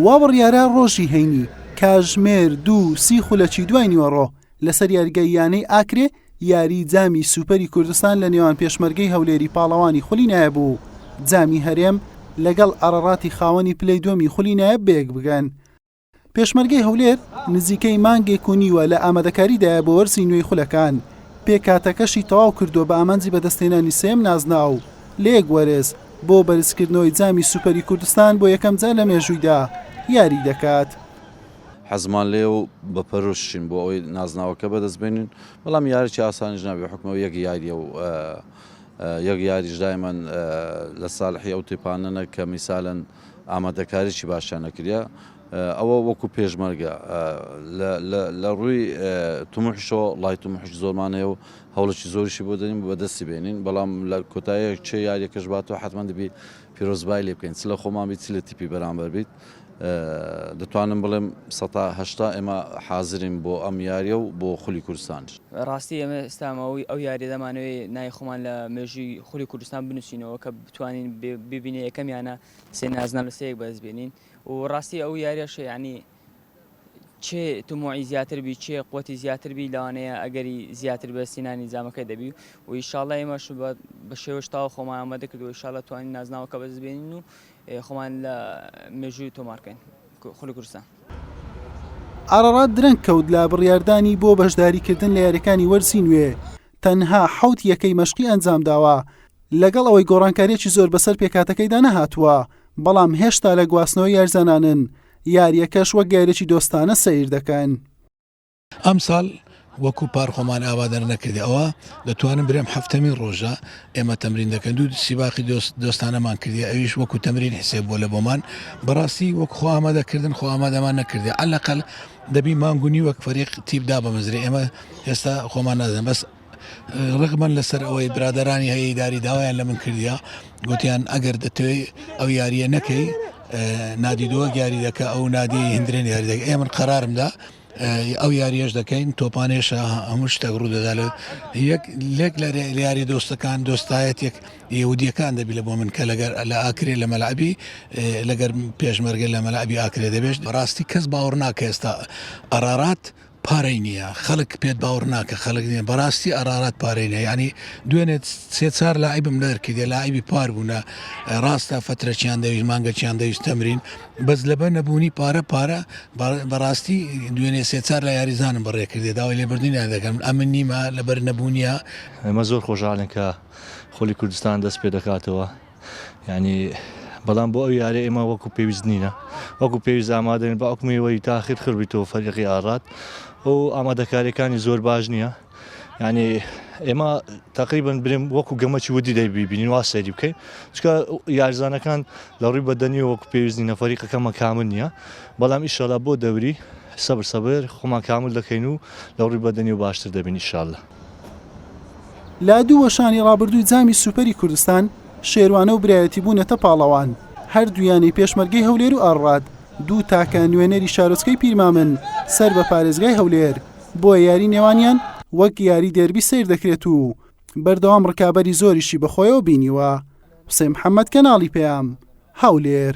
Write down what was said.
وا بڕیارە ڕۆژی هەینی کاژمێر 2 خولەکی دوای نیوەڕۆ لەسەر یاریگای یانەی ئاکرێ یاری جامی سوپەری کوردستان لە نێوان پێشمەرگەی هەولێری پاڵەوانی خولی نایە بوو. جامی هەرێم لەگەڵ ئەڕەڕاتی خاوەنی پلەی دووەمی خولی نایە بێک بگەن. پێشمەرگەی هەولێر نزیکەی مانگێک و نیوە لە ئامادەکاریدایە بۆ وەرزی نوێی خولەکان. پێکاتەکەشی تەواو کردو بە ئامانجی بەدەستێنانی سێم نازناو لە یەک وەرز بۆ بەرزکردنەوەی جامی سوپەری کوردستان بۆ یەکەم جار لە مێژوویدا یاری دەکات. حەزمان لێ و بەپەرۆشین بۆ ئەوەی نازناوەکە بەدەستبێنین، بەڵام یاریی ئاسانیش نابێ حکمەوە یەک یاریە و یەک یاریش دایمان لە ساڵحی ئەو تێپانەنە کە میسالەن ئامادەکاریی باشیان نەکردە. ئەوە وەکو پێشمەرگە لە ڕووی تومحشەوە لای تومحش زۆرمانەیە و هەوڵێکی زۆریشی بۆ دەنین بەدەستی بێنین، بەڵام لە کۆتاییەک چێ یاریەکەش باتەوە حتمما دەبی پیرۆزبای لێ بکەین، چ لە خۆمان بیت چ لە تیپی بەرامبەر بیت. دەتوانم بڵێم 180 ئێمە حازرین بۆ ئەم یاریە و بۆ خولی کوردستانش. ڕاستی ئێمە ئێستامەوەی ئەو یاری دەمانەوەی نای خۆمان لە مێژووی خولی کوردستان بنووسینەوە کە بتوانین ببینێ یەکەمیانە سێ نازنان لە سەیەک بەدەست بێنین و ڕاستی ئەو یاریەش یعنی چێ تومۆعی زیاتر بی چێ قوتی زیاتر بی لەوانەیە ئەگەری زیاتر بە سینانی جامەکە دەبی و ئینشاڵڵا ئێمەش بە شێوەش تاوە خۆمان ئامادە کردو و ئینشاڵڵا توانین نازناوەکە بەدەست بێنین و خۆمان لە مێژووی تۆمارکەین خولی کوردستان. ئەڕەڕات درەنگ کەوت لە بڕیاردانی بۆ بەشداریکردن لە یاریەکانی وەرزی نوێ تەنها 7 یەکەی مەشقی ئەنجام داوە لەگەڵ ئەوەی گۆڕانکاریەکی زۆر بەسەر پێکاتەکەیدا نەهاتووە، بەڵام هێشتا لە گواستنەوەی یارزانانن یاریەکەش وەک گایرێکی دۆستانە سەیر دەکەن. ئەم ساڵ وەکو پار خۆمان ئاوادەر نەکردی ئەوە دەتوانم برێم هەفتەمی ڕۆژە ئێمە تەمرین دەکەن دوو سیباقی دۆستانەمان کردی ئەویش وەکو تەمرین حسێب بۆ لە بۆمان بەڕاستی وەک خۆ ئامادەکردن خۆ ئامادەمان نەکردی عەلەقەل دەبی مانگونی وەک فەریق تیپدا بەمەزرێ ئێمە ئێستا خۆمان نازانین بەس ڕغمان لەسەر ئەوەی برادەرانی هەیە ئیداری داوایان لە من کردیا گوتیان ئەگەر دەتەوێت ئەو یاریە نەکەی نادیدۆ یاری دەکە ئەو نادی هندرێن یاری دەکە ئێمە قەرارمدا ئەو یاریەش دەکەین تۆپانێشە هەموو شتێک ڕوو دەدالێت لێک لە یاری دۆستەکان دۆستایەتێک یهودیەکان دەبی لە بۆ من کە لەگەر لە ئاکرێ لە مەلعبی لەگەر پێشمەرگە لە مەلعبی ئاکرێ دەبێت ڕاستی کەس باوەڕ ناکە ئێستا ئەرارات پارەی نییە خەڵک پێت باوەڕ ناکە خەڵک نیە بەڕاستی ئەرارات پارەی نیە ینی دوێنێت سێ چار لاعیبم لەرکردێ لاعیبی پار بوونە ڕاستە فترەچیان دەویست مانگەچیان دەویست تەمرین بەس لەبەر نەبوونی پارە بەڕاستی دوێنێ سێ چار لە یاریزانم بەڕێکردێ داوای لێبوردنیان دەکەم ئەمن نیمە لەبەر نەبوونیە. ئێمە زۆر خۆشحاڵین کە خولی کوردستان دەست پێ دەکاتەوە ینی بەڵام بۆ ئەو یاری ئێمە وەکو پێویست نینە وەکو پێویست ئامادەین بە ئەوکمەوەی تاخیر خڕبیتەوە فەریقی ئارات ئەو ئامادەکاریەکانی زۆر باش نییە ینی ئێمە تقریبن برێم وەکو گەمەکی ودی دەیبینین وا سەیری بکەین چکە یاریزانەکان لە ڕووی بەدەنی وەکو پێویست نینە فەریقەکەمە کامل نییە بەڵام ئیشەڵا بۆ دەوری سەبر خۆمان کامل دەکەین و لە ڕووی بەدەنی و باشتر دەبین ئیشاڵڵا. لا دوو وەشانی ڕابردووی جامی سوپەری کوردستان شێروانە و برایەتی بوونەتە پاڵەوان هەردوویانی پێشمەرگەی هەولێر و ئەڕاد دوو تاکە نوێنەری شارۆچکەی پیرمامن سەر بە پارێزگای هەولێر بۆ یاری نێوانیان وەک یاری دەربی سیر دەکرێت و بەردەوام ڕکابەری زۆریشی بەخۆیەوە بینیوە. حوسێن محەممەد کەناڵی پێیام هەولێر.